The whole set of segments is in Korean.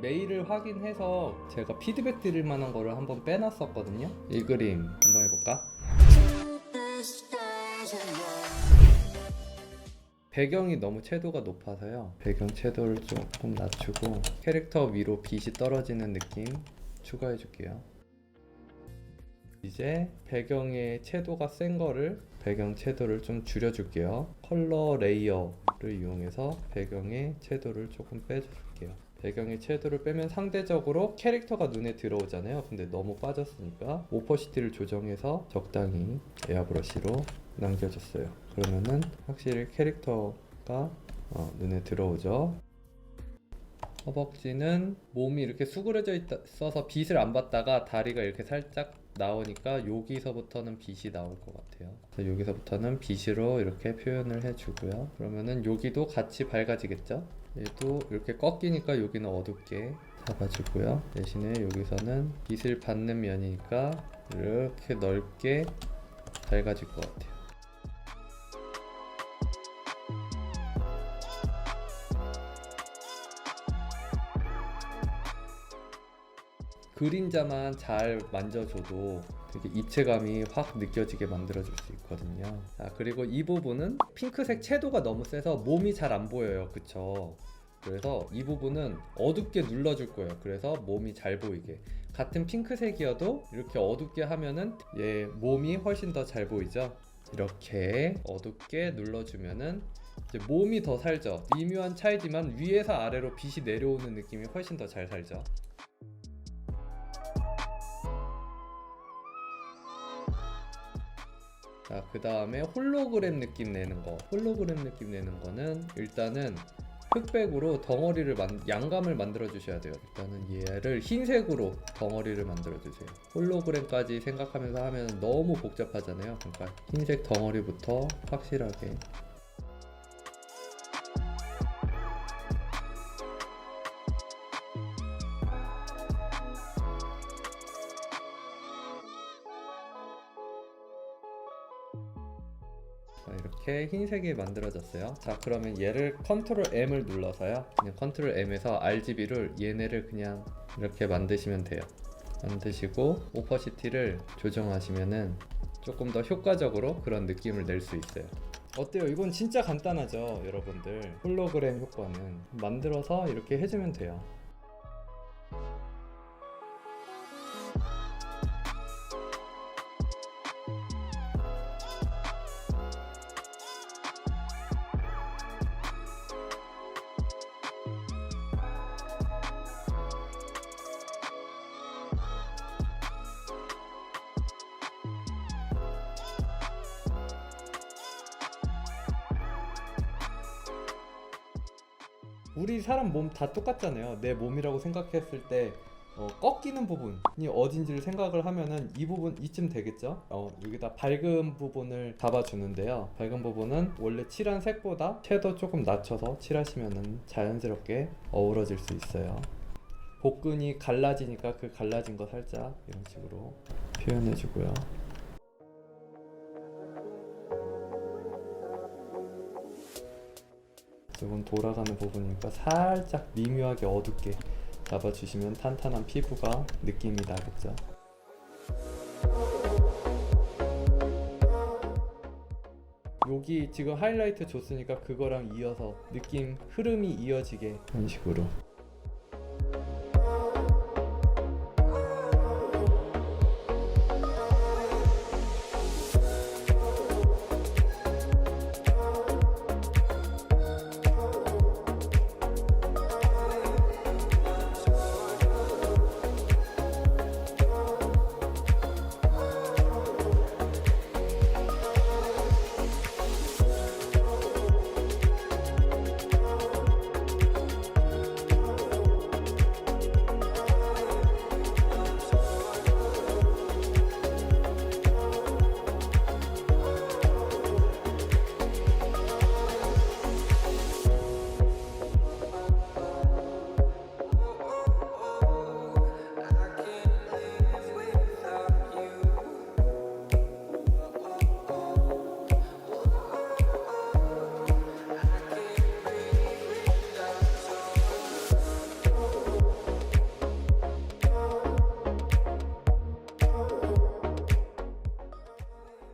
메일을 확인해서 제가 피드백 드릴 만한 거를 한번 빼놨었거든요. 이 그림 한번 해볼까? 배경이 너무 채도가 높아서요, 배경 채도를 조금 낮추고 캐릭터 위로 빛이 떨어지는 느낌 추가해 줄게요. 이제 배경의 채도가 센 거를, 배경 채도를 좀 줄여 줄게요. 컬러 레이어를 이용해서 배경의 채도를 조금 빼줄게요. 배경의 채도를 빼면 상대적으로 캐릭터가 눈에 들어오잖아요. 근데 너무 빠졌으니까 오퍼시티를 조정해서 적당히 에어브러쉬로 남겨줬어요. 그러면은 확실히 캐릭터가 눈에 들어오죠. 허벅지는 몸이 이렇게 수그러져 있어서 빛을 안 받다가 다리가 이렇게 살짝 나오니까 여기서부터는 빛이 나올 것 같아요. 그래서 여기서부터는 빛으로 이렇게 표현을 해주고요. 그러면은 여기도 같이 밝아지겠죠? 얘도 이렇게 꺾이니까 여기는 어둡게 잡아주고요. 대신에 여기서는 빛을 받는 면이니까 이렇게 넓게 밝아질 것 같아요. 그림자만 잘 만져줘도 되게 입체감이 확 느껴지게 만들어줄 수 있거든요. 자, 그리고 이 부분은 핑크색 채도가 너무 세서 몸이 잘 안 보여요. 그쵸? 그래서 이 부분은 어둡게 눌러줄 거예요. 그래서 몸이 잘 보이게. 같은 핑크색이어도 이렇게 어둡게 하면은 얘 몸이 훨씬 더 잘 보이죠? 이렇게 어둡게 눌러주면은 이제 몸이 더 살죠. 미묘한 차이지만 위에서 아래로 빛이 내려오는 느낌이 훨씬 더 잘 살죠. 자, 그 다음에 홀로그램 느낌 내는 거. 홀로그램 느낌 내는 거는 일단은 흑백으로 덩어리를 양감을 만들어 주셔야 돼요. 일단은 얘를 흰색으로 덩어리를 만들어 주세요. 홀로그램까지 생각하면서 하면 너무 복잡하잖아요. 그러니까 흰색 덩어리부터 확실하게. 이렇게 흰색이 만들어졌어요. 자, 그러면 얘를 컨트롤 M을 눌러서요, 그냥 컨트롤 M에서 RGB를 얘네를 그냥 이렇게 만드시면 돼요. 만드시고 오퍼시티를 조정하시면은 조금 더 효과적으로 그런 느낌을 낼 수 있어요. 어때요? 이건 진짜 간단하죠, 여러분들. 홀로그램 효과는 만들어서 이렇게 해주면 돼요. 우리 사람 몸 다 똑같잖아요. 내 몸이라고 생각했을 때 꺾이는 부분이 어딘지를 생각을 하면은 이 부분 이쯤 되겠죠. 여기다 밝은 부분을 잡아주는데요. 밝은 부분은 원래 칠한 색보다 채도 조금 낮춰서 칠하시면은 자연스럽게 어우러질 수 있어요. 복근이 갈라지니까 그 갈라진 거 살짝 이런 식으로 표현해주고요. 이건 돌아가는 부분이니까 살짝 미묘하게 어둡게 잡아주시면 탄탄한 피부가 느낌이 나겠죠. 여기 지금 하이라이트 줬으니까 그거랑 이어서 느낌 흐름이 이어지게 이런 식으로.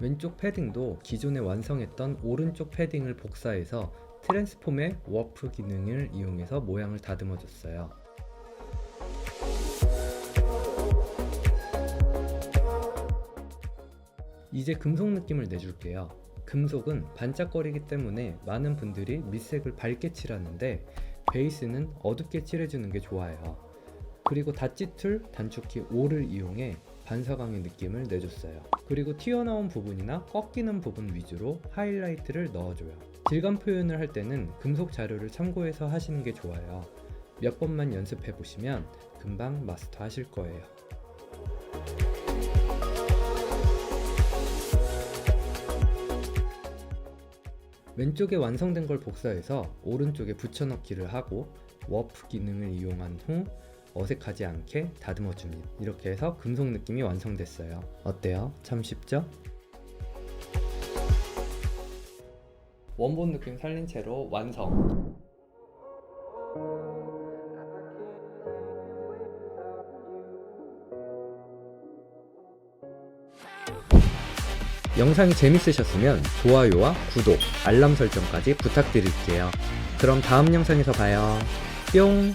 왼쪽 패딩도 기존에 완성했던 오른쪽 패딩을 복사해서 트랜스폼의 워프 기능을 이용해서 모양을 다듬어 줬어요. 이제 금속 느낌을 내줄게요. 금속은 반짝거리기 때문에 많은 분들이 밑색을 밝게 칠하는데 베이스는 어둡게 칠해주는 게 좋아요. 그리고 닷지 툴 단축키 5를 이용해 반사광의 느낌을 내줬어요. 그리고 튀어나온 부분이나 꺾이는 부분 위주로 하이라이트를 넣어줘요. 질감 표현을 할 때는 금속 자료를 참고해서 하시는 게 좋아요. 몇 번만 연습해 보시면 금방 마스터 하실 거예요. 왼쪽에 완성된 걸 복사해서 오른쪽에 붙여넣기를 하고 워프 기능을 이용한 후 어색하지 않게 다듬어 줍니다. 이렇게 해서 금속 느낌이 완성됐어요. 어때요? 참 쉽죠? 원본 느낌 살린 채로 완성! 영상이 재밌으셨으면 좋아요와 구독, 알람 설정까지 부탁드릴게요. 그럼 다음 영상에서 봐요. 뿅!